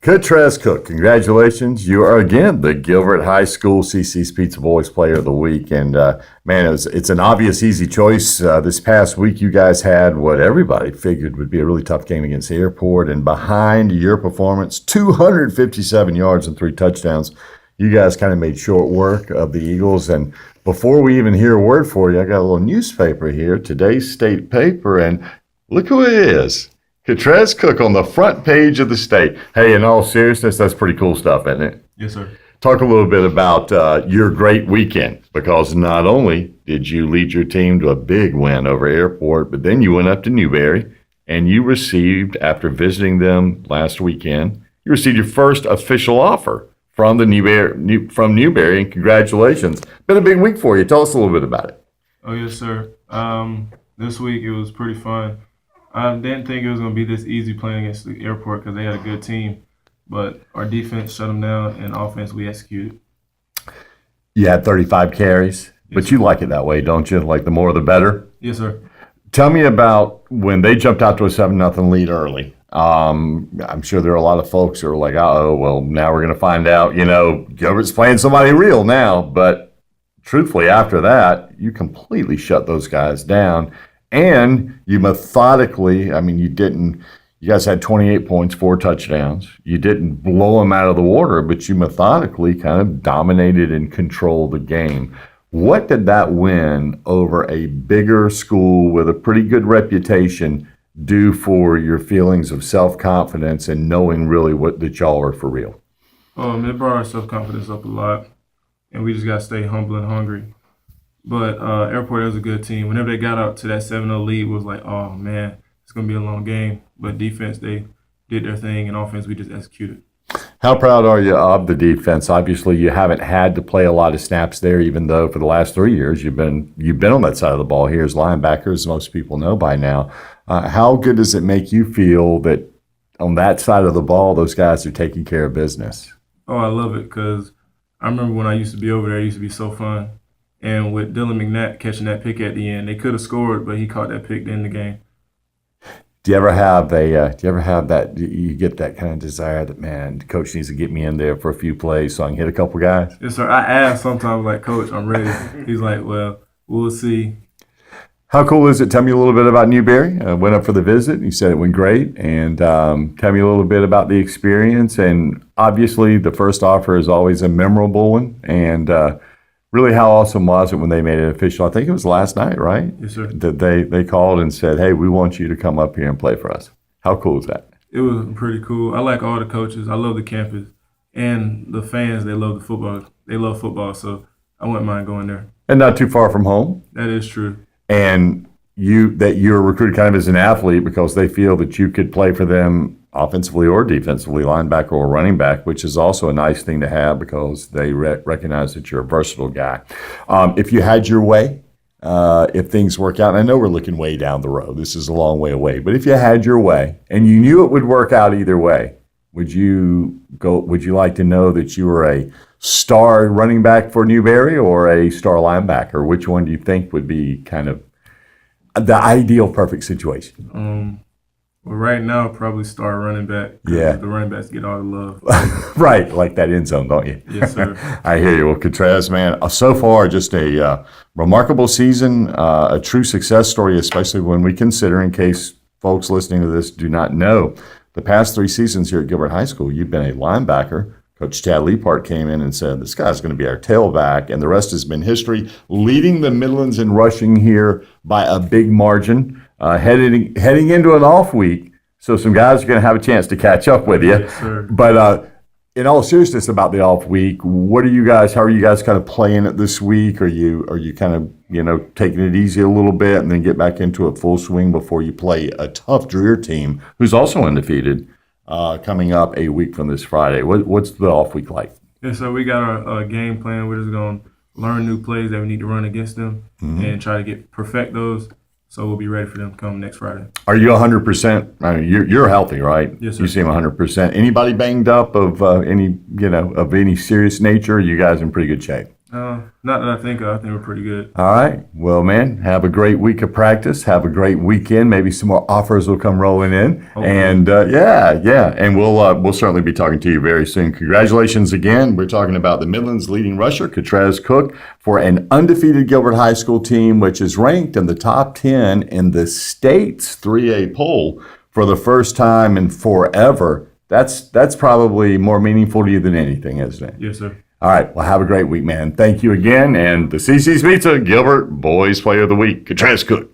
Catriez Cook, congratulations. You are again the Gilbert High School CC's Pizza Boys Player of the Week. And man, it's an obvious, easy choice. This past week, you guys had what everybody figured would be a really tough game against the Airport. And behind your performance, 257 yards and 3 touchdowns. You guys kind of made short work of the Eagles. And before we even hear a word for you, I got a little newspaper here, today's state paper. And look who it is. Catriez Cook on the front page of the State. Hey, in all seriousness, that's pretty cool stuff, isn't it? Yes, sir. Talk a little bit about your great weekend, because not only did you lead your team to a big win over Airport, but then you went up to Newberry and you received, after visiting them last weekend, you received your first official offer from Newberry, and congratulations. Been a big week for you. Tell us a little bit about it. Oh, yes, sir. This week it was pretty fun. I didn't think it was going to be this easy playing against the Airport because they had a good team, but our defense shut them down, and offense we executed. You had 35 carries, but you like it that way, don't you? Like the more the better? Yes, sir. Tell me about when they jumped out to a 7-0 lead early. I'm sure there are a lot of folks who are like, uh-oh, well, now we're going to find out, Gilbert's playing somebody real now. But truthfully, after that, you completely shut those guys down. And you methodically, you guys had 28 points, 4 touchdowns. You didn't blow them out of the water, but you methodically kind of dominated and controlled the game. What did that win over a bigger school with a pretty good reputation do for your feelings of self-confidence and knowing really that y'all are for real? It brought our self-confidence up a lot, and we just got to stay humble and hungry. But Airport was a good team. Whenever they got out to that 7-0 lead, it was like, oh, man, it's going to be a long game. But defense, they did their thing, and offense, we just executed. How proud are you of the defense? Obviously, you haven't had to play a lot of snaps there, even though for the last 3 years you've been on that side of the ball here as linebackers, most people know by now. How good does it make you feel that on that side of the ball, those guys are taking care of business? Oh, I love it, because I remember when I used to be over there, it used to be so fun. And with Dylan McNatt catching that pick at the end, they could have scored, but he caught that pick to end the game. Do you ever have that? Do you get that kind of desire that, man, the coach needs to get me in there for a few plays so I can hit a couple guys? Yes, sir. I ask sometimes, like, Coach, I'm ready. He's like, well, we'll see. How cool is it? Tell me a little bit about Newberry. I went up for the visit. You said it went great. And tell me a little bit about the experience. And obviously, the first offer is always a memorable one. And really, how awesome was it when they made it official? I think it was last night, right? Yes, sir. That they called and said, hey, we want you to come up here and play for us. How cool is that? It was pretty cool. I like all the coaches. I love the campus. And the fans, they love the football. They love football, so I wouldn't mind going there. And not too far from home. That is true. And you're recruited kind of as an athlete because they feel that you could play for them offensively or defensively, linebacker or running back, which is also a nice thing to have because they recognize that you're a versatile guy. If you had your way, if things work out, and I know we're looking way down the road, this is a long way away, but if you had your way and you knew it would work out either way, would you like to know that you were a star running back for Newberry or a star linebacker? Which one do you think would be kind of the ideal perfect situation? Well, right now, probably star running back. Yeah. The running backs get all the love. Right, like that end zone, don't you? Yes, sir. I hear you. Well, Catriez, man, so far just a remarkable season, a true success story, especially when we consider, in case folks listening to this do not know, the past 3 seasons here at Gilbert High School, you've been a linebacker. Coach Chad Leapart came in and said, this guy's going to be our tailback, and the rest has been history, leading the Midlands in rushing here by a big margin, heading into an off week, so some guys are going to have a chance to catch up with you. Yes, sir. But in all seriousness about the off week, how are you guys kind of playing it this week? Are you kind of, taking it easy a little bit and then get back into a full swing before you play a tough Dreer team who's also undefeated coming up a week from this Friday? What's the off week like? Yeah, so we got our game plan. We're just going to learn new plays that we need to run against them and try to perfect those. So we'll be ready for them come next Friday. Are you 100%? I mean, you're healthy, right? Yes, sir. You seem 100%. Anybody banged up of any serious nature? You guys in pretty good shape? Not that I think of. I think we're pretty good. All right. Well, man, have a great week of practice. Have a great weekend. Maybe some more offers will come rolling in. Hopefully. And yeah. And we'll certainly be talking to you very soon. Congratulations again. We're talking about the Midland's leading rusher, Catriez Cook, for an undefeated Gilbert High School team, which is ranked in the top 10 in the state's 3A poll for the first time in forever. That's probably more meaningful to you than anything, isn't it? Yes, sir. All right. Well, have a great week, man. Thank you again. And the CC's Pizza, Gilbert Boys Player of the Week, Catriez Cook.